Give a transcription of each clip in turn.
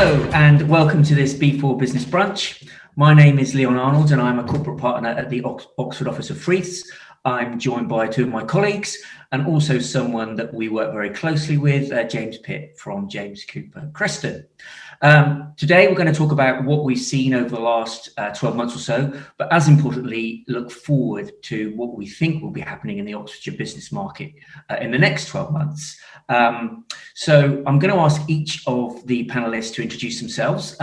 Hello and welcome to this B4 Business Brunch. My name is Leon Arnold and I'm a corporate partner at the Oxford office of Freeths. I'm joined by two of my colleagues and also someone that we work very closely with, James Pitt from James Cooper Creston. Today we're going to talk about what we've seen over the last 12 months or so, but as importantly, look forward to what we think will be happening in the Oxfordshire business market in the next 12 months. So I'm going to ask each of the panelists to introduce themselves.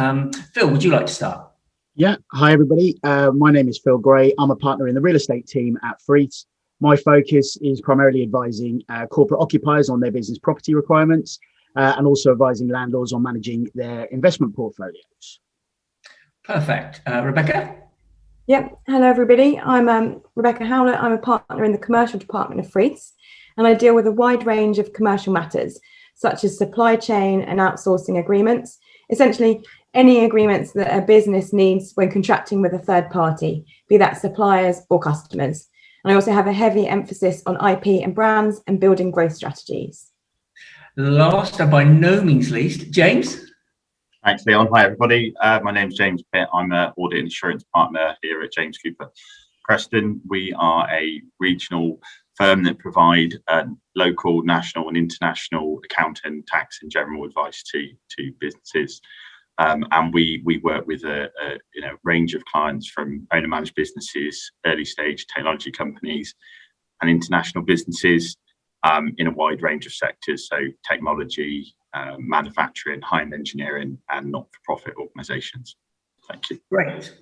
Phil, would you like to start? Yeah, hi everybody. My name is Phil Gray. I'm a partner in the real estate team at Freeths. My focus is primarily advising corporate occupiers on their business property requirements and also advising landlords on managing their investment portfolios. Perfect. Rebecca? Yep. Hello, everybody. I'm Rebecca Howlett. I'm a partner in the commercial department of Freeths, and I deal with a wide range of commercial matters, such as supply chain and outsourcing agreements, essentially any agreements that a business needs when contracting with a third party, be that suppliers or customers. And I also have a heavy emphasis on IP and brands and building growth strategies. Last and by no means least, James. Thanks, Leon. Hi, everybody. My name's James Pitt. I'm an audit and insurance partner here at James Cooper Creston. We are a regional firm that provide local, national and international accounting, tax and general advice to businesses. And we work with a range of clients from owner-managed businesses, early-stage technology companies and international businesses in a wide range of sectors, so technology, manufacturing, high-end engineering and not-for-profit organisations. Thank you. Great.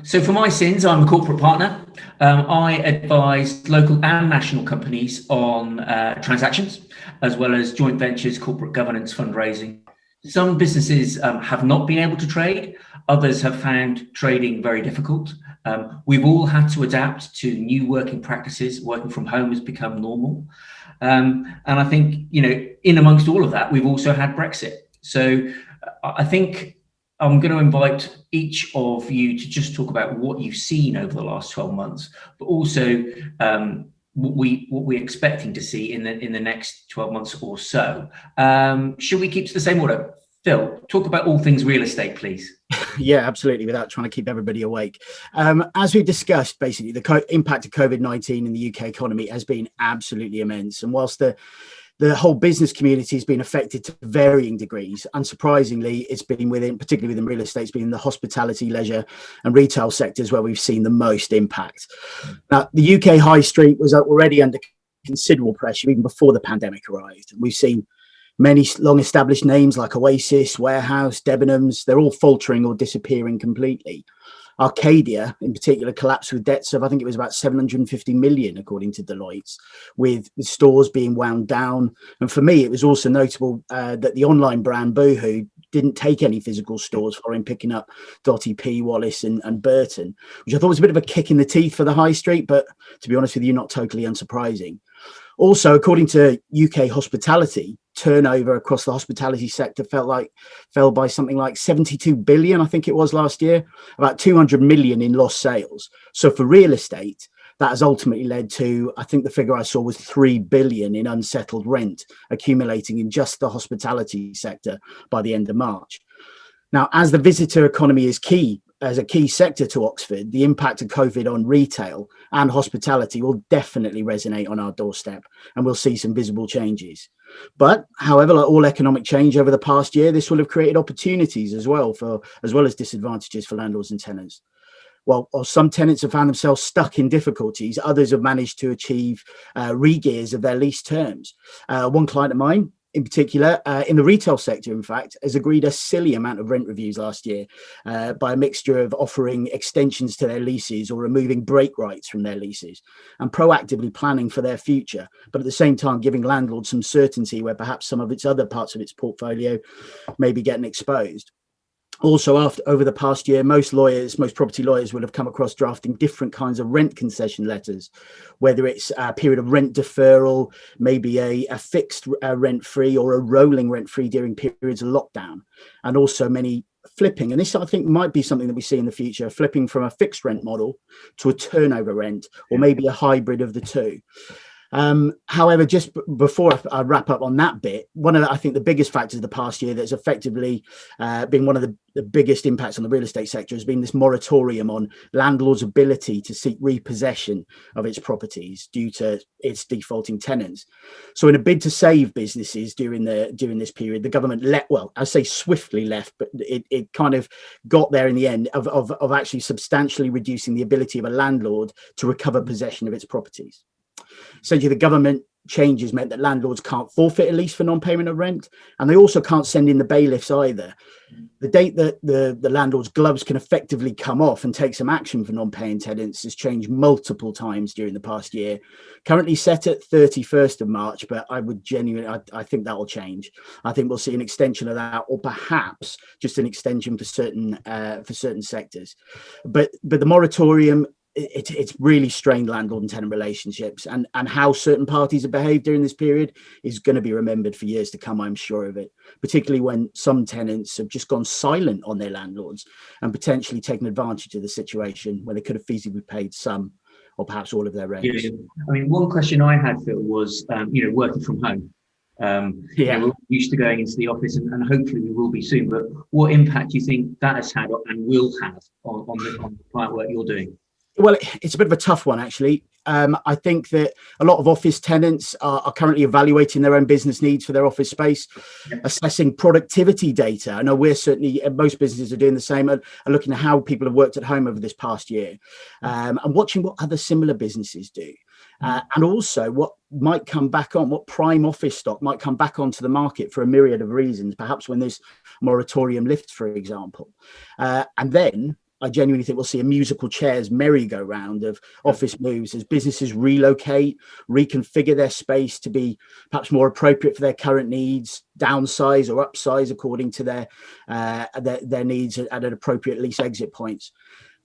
So for my sins, I'm a corporate partner. I advise local and national companies on transactions, as well as joint ventures, corporate governance, fundraising. Some businesses have not been able to trade. Others have found trading very difficult. We've all had to adapt to new working practices. Working from home has become normal. And I think, in amongst all of that, we've also had Brexit. So I think I'm going to invite each of you to just talk about what you've seen over the last 12 months, but also what we're expecting to see in the next 12 months or so. Should we keep to the same order? Phil, talk about all things real estate, please. Yeah, absolutely, without trying to keep everybody awake. As we discussed, basically, the impact of COVID-19 in the UK economy has been absolutely immense. And whilst the whole business community has been affected to varying degrees, unsurprisingly, it's been particularly within real estate, it's been in the hospitality, leisure and retail sectors where we've seen the most impact. Now, the UK high street was already under considerable pressure even before the pandemic arrived. We've seen many long-established names like Oasis, Warehouse, Debenhams, they're all faltering or disappearing completely. Arcadia, in particular, collapsed with debts of, I think it was about 750 million, according to Deloitte, with stores being wound down. And for me, it was also notable that the online brand Boohoo didn't take any physical stores following picking up Dotty P, Wallace and Burton, which I thought was a bit of a kick in the teeth for the high street, but to be honest with you, not totally unsurprising. Also, according to UK hospitality, turnover across the hospitality sector fell by something like 72 billion, I think it was last year, about 200 million in lost sales. So for real estate, that has ultimately led to, I think the figure I saw was 3 billion in unsettled rent accumulating in just the hospitality sector by the end of March. Now, as the visitor economy is key, as a key sector to Oxford, the impact of COVID on retail and hospitality will definitely resonate on our doorstep, and we'll see some visible changes. But however, like all economic change over the past year, this will have created opportunities as well as disadvantages for landlords and tenants. While some tenants have found themselves stuck in difficulties, others have managed to achieve re-gears of their lease terms. One client of mine, in particular, in the retail sector, in fact, has agreed a silly amount of rent reviews last year by a mixture of offering extensions to their leases or removing break rights from their leases and proactively planning for their future, but at the same time giving landlords some certainty where perhaps some of its other parts of its portfolio may be getting exposed. Also, over the past year, most property lawyers would have come across drafting different kinds of rent concession letters, whether it's a period of rent deferral, maybe a fixed rent-free or a rolling rent-free during periods of lockdown, and also many flipping. And this, I think, might be something that we see in the future, flipping from a fixed rent model to a turnover rent, or maybe a hybrid of the two. However, just before I wrap up on that bit, one of I think the biggest factors of the past year that's effectively been one of the biggest impacts on the real estate sector has been this moratorium on landlords' ability to seek repossession of its properties due to its defaulting tenants. So, in a bid to save businesses during this period, the government I say swiftly left, but it kind of got there in the end of actually substantially reducing the ability of a landlord to recover possession of its properties. Essentially, the government changes meant that landlords can't forfeit a lease for non-payment of rent, and they also can't send in the bailiffs either. The date that the landlord's gloves can effectively come off and take some action for non-paying tenants has changed multiple times during the past year. Currently set at 31st of March, but I think that will change. I think we'll see an extension of that, or perhaps just an extension for certain sectors. But the moratorium, it's really strained landlord and tenant relationships, and how certain parties have behaved during this period is going to be remembered for years to come. I'm sure of it, particularly when some tenants have just gone silent on their landlords and potentially taken advantage of the situation when they could have feasibly paid some or perhaps all of their rent. Yeah. I mean, one question I had, Phil, was working from home. We're used to going into the office, and hopefully we will be soon, but what impact do you think that has had and will have on the client work you're doing? Well, it's a bit of a tough one, actually. I think that a lot of office tenants are currently evaluating their own business needs for their office space, assessing productivity data. I know most businesses are doing the same, and looking at how people have worked at home over this past year, and watching what other similar businesses do. And also what might come back on, what prime office stock might come back onto the market for a myriad of reasons, perhaps when this moratorium lifts, for example. And then I genuinely think we'll see a musical chairs merry-go-round of office moves as businesses relocate, reconfigure their space to be perhaps more appropriate for their current needs, downsize or upsize according to their needs at an appropriate lease exit points.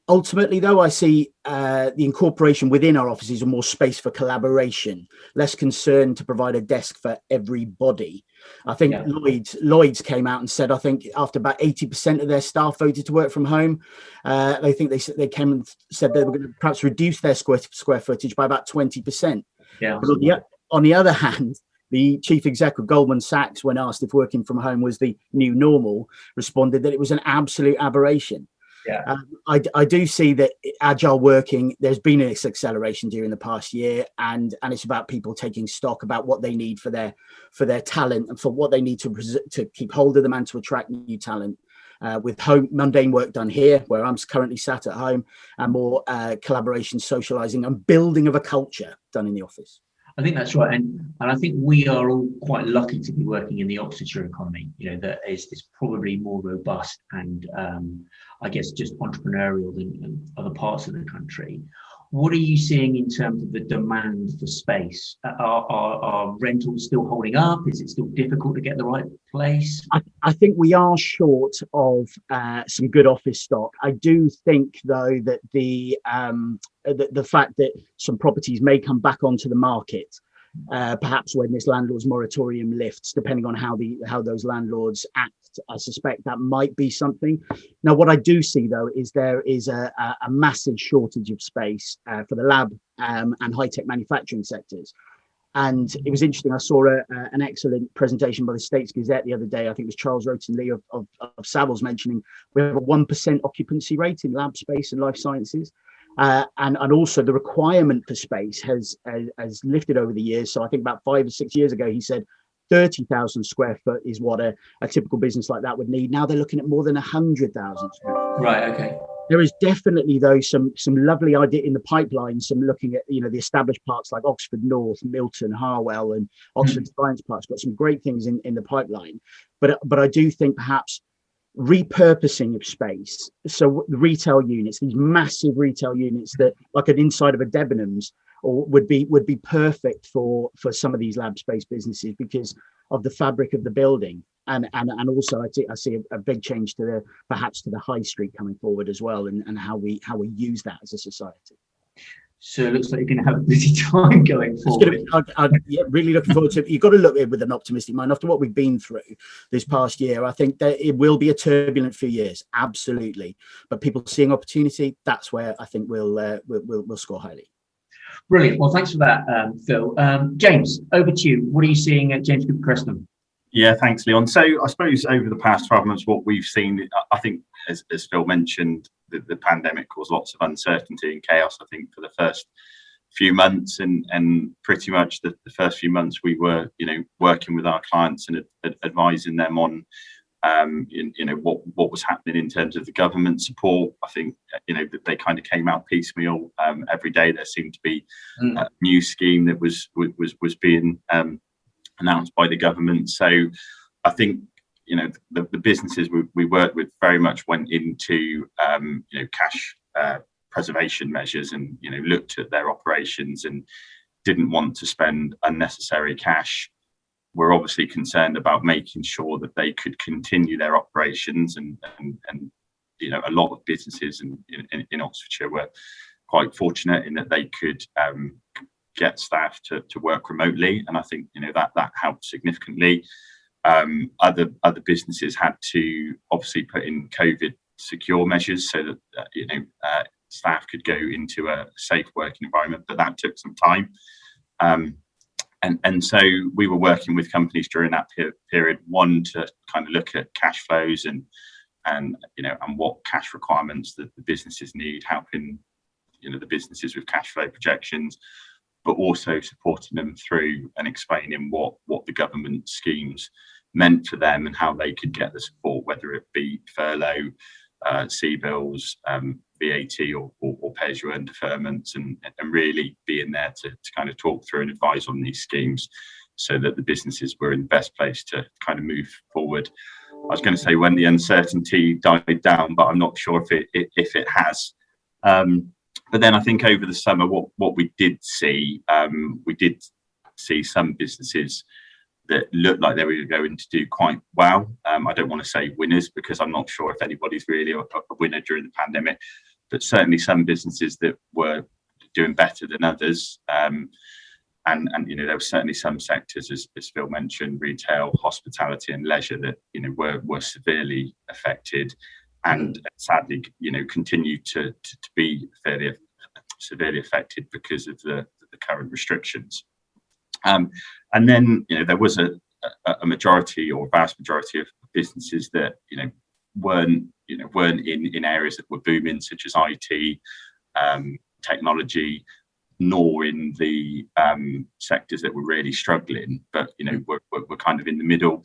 Ultimately, though, I see the incorporation within our offices of more space for collaboration, less concern to provide a desk for everybody. I think Lloyd's came out and said, I think after about 80% of their staff voted to work from home, they came and said they were going to perhaps reduce their square footage by about 20%. Yeah. But on the other hand, the chief exec of Goldman Sachs, when asked if working from home was the new normal, responded that it was an absolute aberration. Yeah. I do see that agile working, there's been this acceleration during the past year, and it's about people taking stock about what they need for their talent and for what they need to keep hold of them and to attract new talent. With mundane work done here, where I'm currently sat at home, and more collaboration, socializing, and building of a culture done in the office. I think that's right, and I think we are all quite lucky to be working in the Oxfordshire economy. That is probably more robust and I guess just entrepreneurial than other parts of the country. What are you seeing in terms of the demand for space? Are rentals still holding up? Is it still difficult to get the right place? I think we are short of some good office stock. I do think, though, that the fact that some properties may come back onto the market, perhaps when this landlord's moratorium lifts, depending on how those landlords act, I suspect that might be something. Now, what I do see, though, is there is a massive shortage of space for the lab and high-tech manufacturing sectors. And it was interesting. I saw an excellent presentation by the States Gazette the other day. I think it was Charles Roten-Lee of Savills mentioning we have a 1% occupancy rate in lab space and life sciences. And also the requirement for space has lifted over the years. So I think about 5 or 6 years ago, he said 30,000 square foot is what a typical business like that would need. Now they're looking at more than 100,000 square foot. Right. Okay. There is definitely, though, some lovely idea in the pipeline. Some looking at the established parks like Oxford North, Milton, Harwell, and Oxford Science Park's got some great things in the pipeline. But I do think perhaps repurposing of space. So the retail units, these massive retail units that like an inside of a Debenhams, or would be perfect for some of these lab space businesses because of the fabric of the building. And also I see a big change to the high street coming forward as well, and how we use that as a society. So it looks like you're going to have a busy time going forward. Really looking forward to it. You've got to look at it with an optimistic mind. After what we've been through this past year, I think that it will be a turbulent few years, absolutely. But people seeing opportunity, that's where I think we'll score highly. Brilliant. Well, thanks for that, Phil. James, over to you. What are you seeing at James Cooper Preston? Yeah, thanks, Leon. So I suppose over the past 12 months, what we've seen, I think, as Phil mentioned, the pandemic caused lots of uncertainty and chaos, I think, for the first few months, and pretty much the first few months we were, working with our clients and advising them on, what was happening in terms of the government support. I think, that they kind of came out piecemeal. Every day there seemed to be a new scheme that was being announced by the government. So I think, the businesses we worked with very much went into, cash preservation measures, and looked at their operations and didn't want to spend unnecessary cash. We're obviously concerned about making sure that they could continue their operations, and a lot of businesses in Oxfordshire were quite fortunate in that they could get staff to work remotely, and I think that helped significantly. Other businesses had to obviously put in COVID secure measures so that staff could go into a safe working environment, but that took some time. And so we were working with companies during that period, one, to kind of look at cash flows and what cash requirements that the businesses need, helping the businesses with cash flow projections, but also supporting them through and explaining what the government schemes meant for them and how they could get the support, whether it be furlough, CBILS, VAT or pay-as-you-earn deferments, and really being there to kind of talk through and advise on these schemes so that the businesses were in the best place to kind of move forward. I was going to say when the uncertainty died down, but I'm not sure if it has. But then I think over the summer, what we did see some businesses that looked like they were going to do quite well. I don't want to say winners, because I'm not sure if anybody's really a winner during the pandemic, but certainly some businesses that were doing better than others. And there were certainly some sectors, as Phil mentioned, retail, hospitality and leisure, that were severely affected, and sadly continue to be fairly severely affected because of the current restrictions. And then there was a majority or vast majority of businesses that weren't in areas that were booming, such as IT, technology, nor in the sectors that were really struggling, but we're kind of in the middle.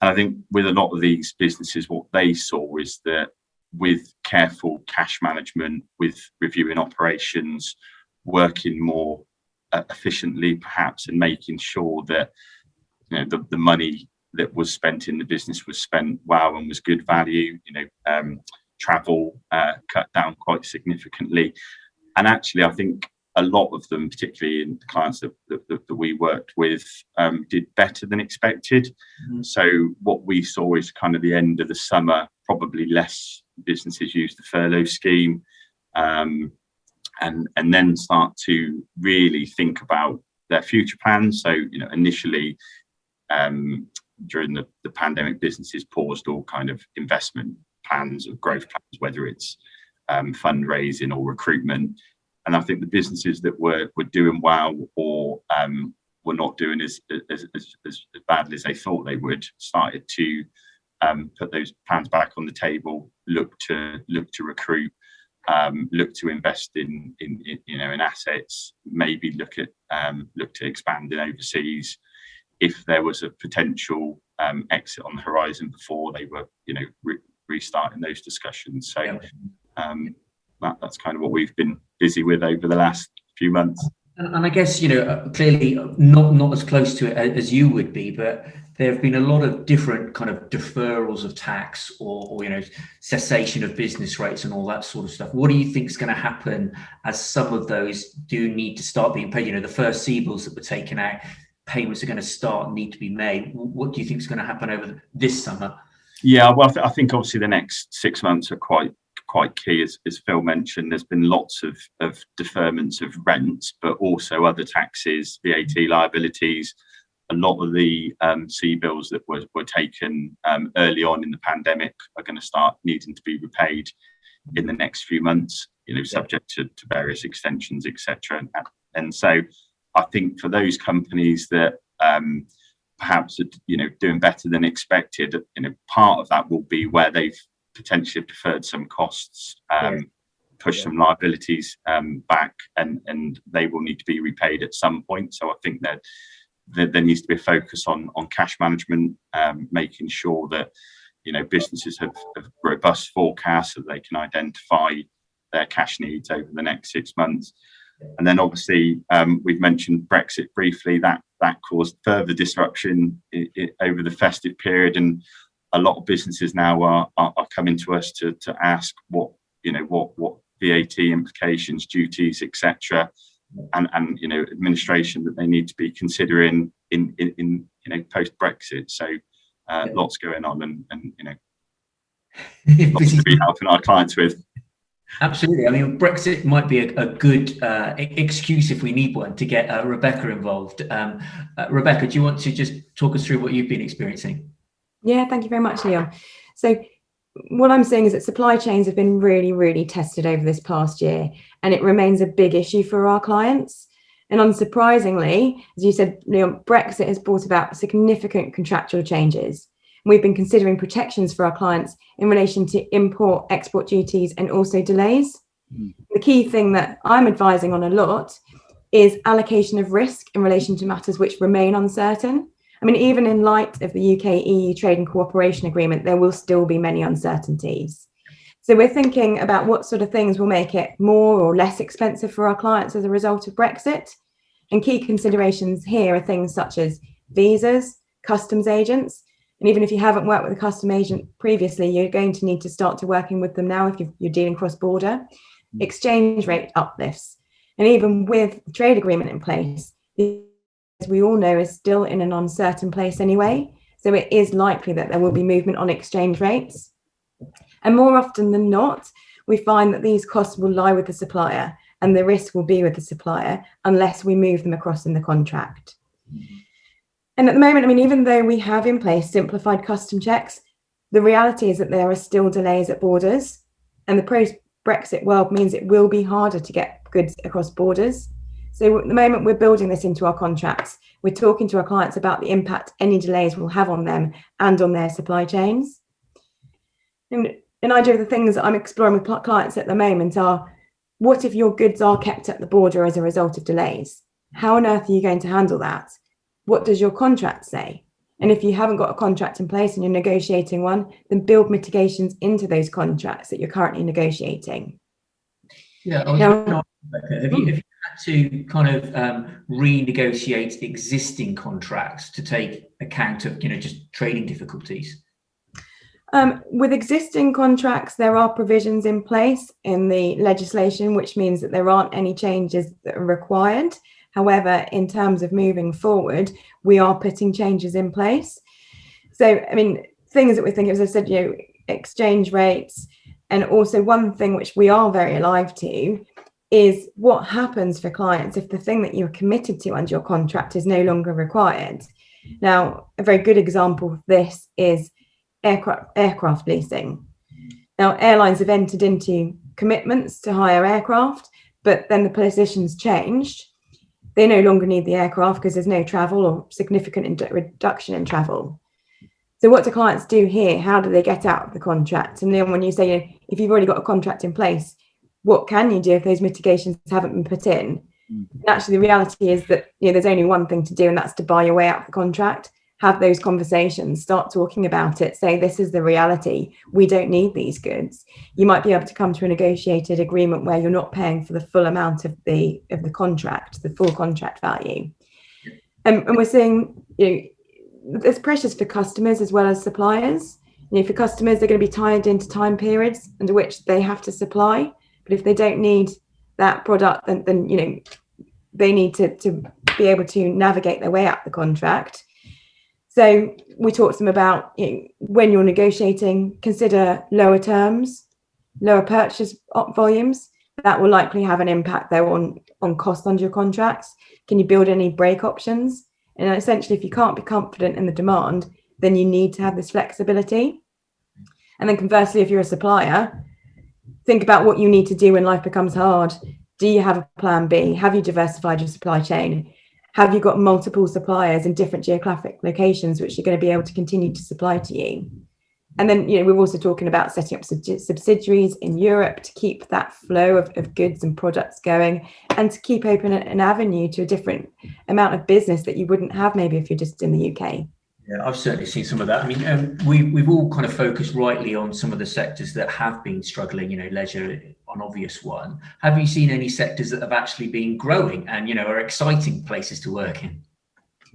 And I think with a lot of these businesses, what they saw is that with careful cash management, with reviewing operations, working more efficiently perhaps, and making sure that the money that was spent in the business was spent well and was good value. Travel cut down quite significantly, and actually I think a lot of them, particularly in the clients that we worked with, did better than expected. So what we saw is kind of the end of the summer, probably less businesses use the furlough scheme, and then start to really think about their future plans. So initially during the pandemic, businesses paused all kind of investment plans or growth plans, whether it's fundraising or recruitment. And I think the businesses that were doing well or were not doing as badly as they thought they would started to put those plans back on the table, look to recruit, look to invest in assets, maybe look to expand in overseas if there was a potential exit on the horizon before they were restarting those discussions. So that's kind of what we've been busy with over the last few months. And I guess, clearly not as close to it as you would be, but there have been a lot of different kind of deferrals of tax or cessation of business rates and all that sort of stuff. What do you think is going to happen as some of those do need to start being paid? The first CBILS that were taken out, payments are going to start and need to be made. What do you think is going to happen over this summer? Yeah, well, I think obviously the next 6 months are quite key, as Phil mentioned. There's been lots of deferments of rents, but also other taxes, VAT liabilities. A lot of the CBILS that were taken early on in the pandemic are going to start needing to be repaid in the next few months, subject to various extensions, etc. And so I think for those companies that perhaps are, doing better than expected, part of that will be where they've potentially deferred some costs, push some liabilities back, and they will need to be repaid at some point. So I think that there needs to be a focus on cash management, making sure that businesses have robust forecasts so they can identify their cash needs over the next 6 months. And then obviously we've mentioned Brexit briefly. That caused further disruption over the festive period, and a lot of businesses now are coming to us to ask what VAT implications, duties, etc., and administration that they need to be considering in post Brexit. So lots going on, and lots to be helping our clients with. Absolutely. I mean, Brexit might be a good excuse, if we need one, to get Rebecca involved. Rebecca, do you want to just talk us through what you've been experiencing? Yeah, thank you very much, Leon. So what I'm saying is that supply chains have been really, really tested over this past year, and it remains a big issue for our clients. And unsurprisingly, as you said, Leon, Brexit has brought about significant contractual changes. We've been considering protections for our clients in relation to import, export duties, and also delays. The key thing that I'm advising on a lot is allocation of risk in relation to matters which remain uncertain. I mean, even in light of the UK-EU Trade and Cooperation Agreement, there will still be many uncertainties. So we're thinking about what sort of things will make it more or less expensive for our clients as a result of Brexit. And key considerations here are things such as visas, customs agents. And even if you haven't worked with a custom agent previously, you're going to need to start to working with them now if you're dealing cross-border. Exchange rate uplifts. And even with the trade agreement in place, as we all know, is still in an uncertain place anyway. So it is likely that there will be movement on exchange rates. And more often than not, we find that these costs will lie with the supplier and the risk will be with the supplier unless we move them across in the contract. And at the moment, I mean, even though we have in place simplified custom checks, the reality is that there are still delays at borders, and the post-Brexit world means it will be harder to get goods across borders. So at the moment, we're building this into our contracts. We're talking to our clients about the impact any delays will have on them and on their supply chains. And an idea of the things that I'm exploring with clients at the moment are, what if your goods are kept at the border as a result of delays? How on earth are you going to handle that? What does your contract say? And if you haven't got a contract in place and you're negotiating one, then build mitigations into those contracts that you're currently negotiating. Yeah, have you had to kind of renegotiate existing contracts to take account of just trading difficulties? With existing contracts, there are provisions in place in the legislation, which means that there aren't any changes that are required. However, in terms of moving forward, we are putting changes in place. So, I mean, things that we think, as I said, exchange rates, and also one thing which we are very alive to is what happens for clients if the thing that you're committed to under your contract is no longer required. Now, a very good example of this is aircraft leasing. Now, airlines have entered into commitments to hire aircraft, but then the positions changed. They no longer need the aircraft because there's no travel or significant reduction in travel. So what do clients do here? How do they get out of the contract? And then when you say, if you've already got a contract in place, what can you do if those mitigations haven't been put in? And actually, the reality is that there's only one thing to do, and that's to buy your way out of the contract. Have those conversations, start talking about it, say, this is the reality. We don't need these goods. You might be able to come to a negotiated agreement where you're not paying for the full amount of the contract, the full contract value. And we're seeing, there's pressures for customers as well as suppliers. For customers, they're going to be tied into time periods under which they have to supply. But if they don't need that product, then they need to be able to navigate their way out the contract. So we talk to them about, when you're negotiating, consider lower terms, lower purchase volumes. That will likely have an impact though on cost under your contracts. Can you build any break options? And essentially, if you can't be confident in the demand, then you need to have this flexibility. And then conversely, if you're a supplier, think about what you need to do when life becomes hard. Do you have a plan B? Have you diversified your supply chain? Have you got multiple suppliers in different geographic locations which are going to be able to continue to supply to you? And then, we're also talking about setting up subsidiaries in Europe to keep that flow of goods and products going, and to keep open an avenue to a different amount of business that you wouldn't have maybe if you're just in the UK. Yeah, I've certainly seen some of that. I mean, we've all kind of focused rightly on some of the sectors that have been struggling, leisure, an obvious one. Have you seen any sectors that have actually been growing and, are exciting places to work in?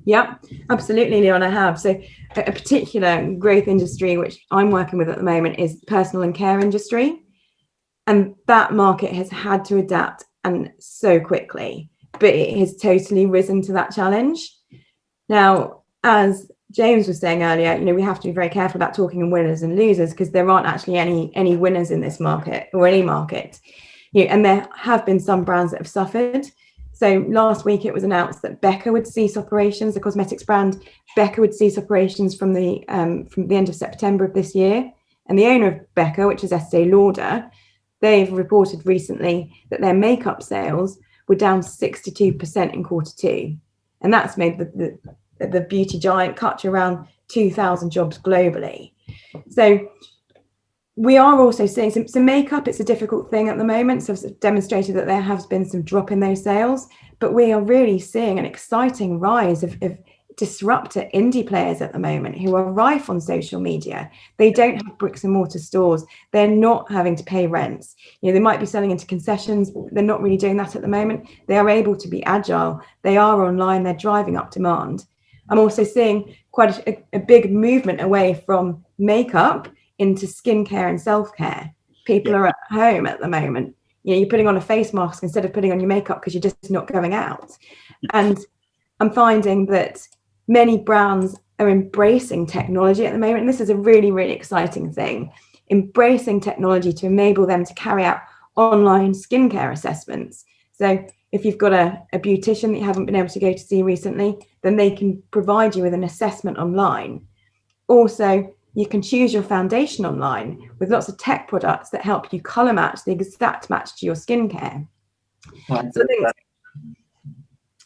Yeah, absolutely, Leon, I have. So a particular growth industry which I'm working with at the moment is personal and care industry. And that market has had to adapt, and so quickly, but it has totally risen to that challenge. Now, as James was saying earlier, we have to be very careful about talking in winners and losers, because there aren't actually any winners in this market, or any market. And there have been some brands that have suffered. So last week it was announced that Becca would cease operations, the cosmetics brand. Becca would cease operations from the end of September of this year. And the owner of Becca, which is Estee Lauder, they've reported recently that their makeup sales were down 62% in Q2. And that's made the beauty giant cut to around 2,000 jobs globally. So we are also seeing some makeup. It's a difficult thing at the moment. So it's demonstrated that there has been some drop in those sales, but we are really seeing an exciting rise of disruptor indie players at the moment who are rife on social media. They don't have bricks and mortar stores. They're not having to pay rents. They might be selling into concessions. They're not really doing that at the moment. They are able to be agile. They are online. They're driving up demand. I'm also seeing quite a big movement away from makeup into skincare and self-care. People are at home at the moment. You're putting on a face mask instead of putting on your makeup because you're just not going out. And I'm finding that many brands are embracing technology at the moment. And this is a really, really exciting thing. Embracing technology to enable them to carry out online skincare assessments. So if you've got a beautician that you haven't been able to go to see recently, then they can provide you with an assessment online. Also, you can choose your foundation online with lots of tech products that help you color match the exact match to your skincare.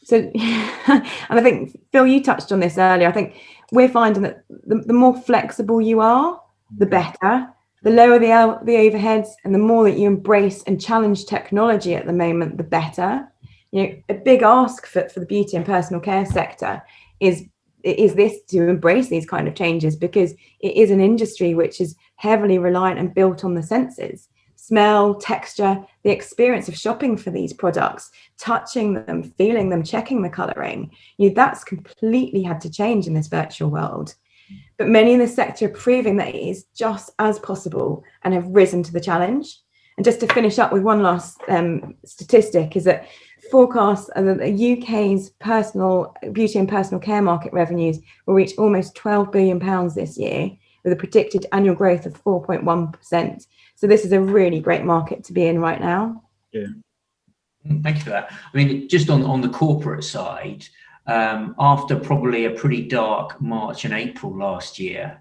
So, and I think, Phil, you touched on this earlier. I think we're finding that the more flexible you are, the better. The lower the overheads, and the more that you embrace and challenge technology at the moment, the better. A big ask for the beauty and personal care sector is this, to embrace these kind of changes, because it is an industry which is heavily reliant and built on the senses: smell, texture, the experience of shopping for these products, touching them, feeling them, checking the colouring. That's completely had to change in this virtual world. But many in the sector are proving that it is just as possible and have risen to the challenge. And just to finish up with one last statistic, is that forecasts are that the UK's personal beauty and personal care market revenues will reach almost £12 billion this year, with a predicted annual growth of 4.1%. So this is a really great market to be in right now. Yeah. Thank you for that. I mean, just on the corporate side, after probably a pretty dark March and April last year,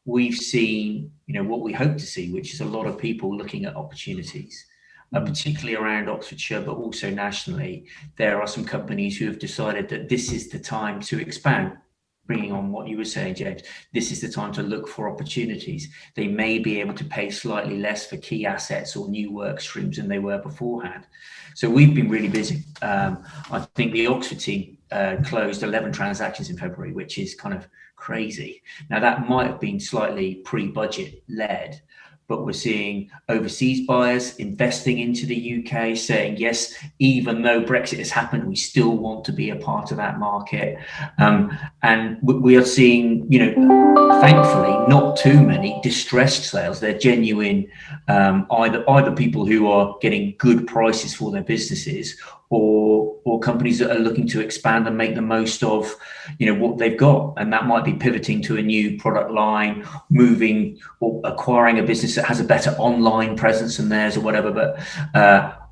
we've seen, what we hope to see, which is a lot of people looking at opportunities, particularly around Oxfordshire, but also nationally. There are some companies who have decided that this is the time to expand. Bringing on what you were saying, James, this is the time to look for opportunities. They may be able to pay slightly less for key assets or new work streams than they were beforehand. So we've been really busy. I think the Oxford team closed 11 transactions in February, which is kind of crazy. Now, that might have been slightly pre-budget led, but we're seeing overseas buyers investing into the UK, saying, yes, even though Brexit has happened, we still want to be a part of that market. And we are seeing, thankfully, not too many distressed sales. They're genuine, either people who are getting good prices for their businesses, or companies that are looking to expand and make the most of, what they've got. And that might be pivoting to a new product line, moving or acquiring a business that has a better online presence than theirs or whatever. But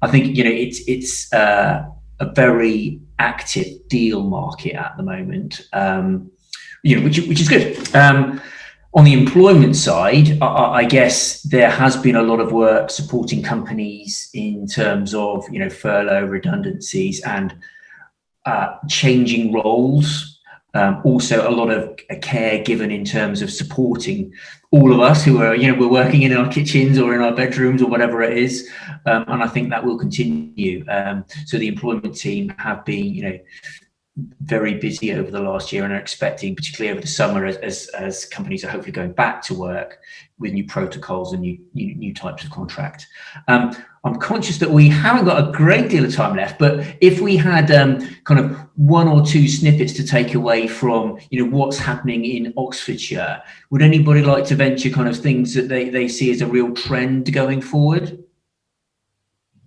I think, it's a very active deal market at the moment, which is good. On the employment side, I guess there has been a lot of work supporting companies in terms of, furlough, redundancies, and changing roles. Also, a lot of care given in terms of supporting all of us who are, we're working in our kitchens or in our bedrooms or whatever it is. And I think that will continue. So the employment team have been, very busy over the last year and are expecting, particularly over the summer, as companies are hopefully going back to work with new protocols and new types of contract. I'm conscious that we haven't got a great deal of time left, but if we had kind of one or two snippets to take away from, what's happening in Oxfordshire, would anybody like to venture kind of things that they see as a real trend going forward?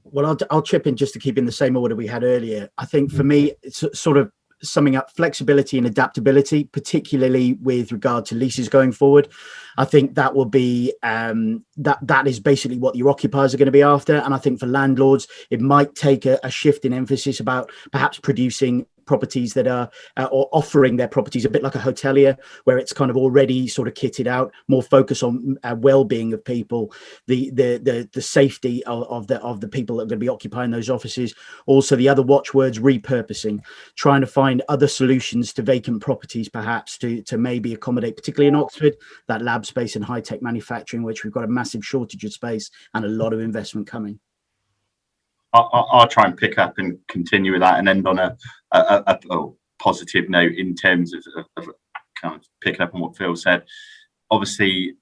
Well, I'll chip in just to keep in the same order we had earlier. I think for me, it's sort of summing up flexibility and adaptability, particularly with regard to leases going forward. I think that will be that is basically what your occupiers are going to be after. And I think for landlords, it might take a shift in emphasis about perhaps producing properties that are or offering their properties a bit like a hotelier, where it's kind of already sort of kitted out, more focus on well-being of people, the safety of the people that are going to be occupying those offices. Also, the other watchwords, repurposing, trying to find other solutions to vacant properties, perhaps to maybe accommodate, particularly in Oxford, that lab space and high-tech manufacturing, which we've got a massive shortage of space and a lot of investment coming. I'll try and pick up and continue with that and end on a positive note in terms of kind of picking up on what Phil said. Obviously,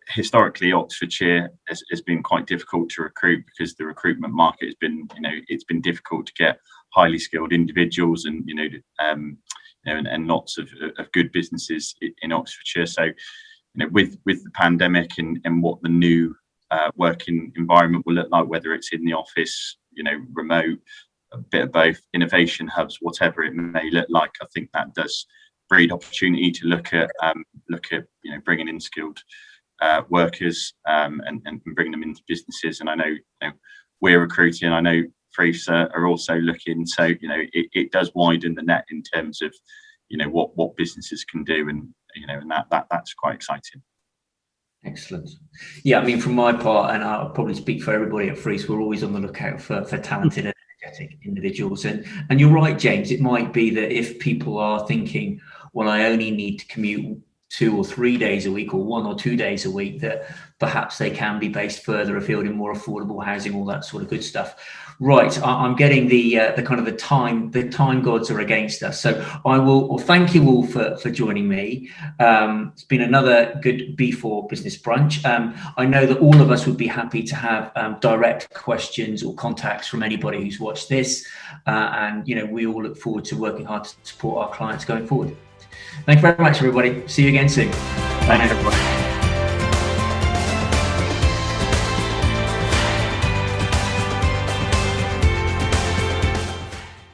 historically, Oxfordshire has been quite difficult to recruit because the recruitment market has been, it's been difficult to get highly skilled individuals and, and lots of good businesses in Oxfordshire. So, with the pandemic and what the new working environment will look like, whether it's in the office, remote, a bit of both, innovation hubs, whatever it may look like, I think that does breed opportunity to look at bringing in skilled workers and bringing them into businesses. And I know, we're recruiting. I know Freeths are also looking. So it does widen the net in terms of what businesses can do, and and that's quite exciting. Excellent. Yeah, I mean, from my part, and I'll probably speak for everybody at Freeths, we're always on the lookout for talented and energetic individuals. And you're right, James, it might be that if people are thinking, well, I only need to commute 2 or 3 days a week or 1 or 2 days a week, that perhaps they can be based further afield in more affordable housing, all that sort of good stuff. Right, I'm getting the kind of the time gods are against us. So I will thank you all for joining me. It's been another good B4 Business Brunch. I know that all of us would be happy to have direct questions or contacts from anybody who's watched this. And we all look forward to working hard to support our clients going forward. Thank you very much, everybody. See you again soon. Thanks, everybody.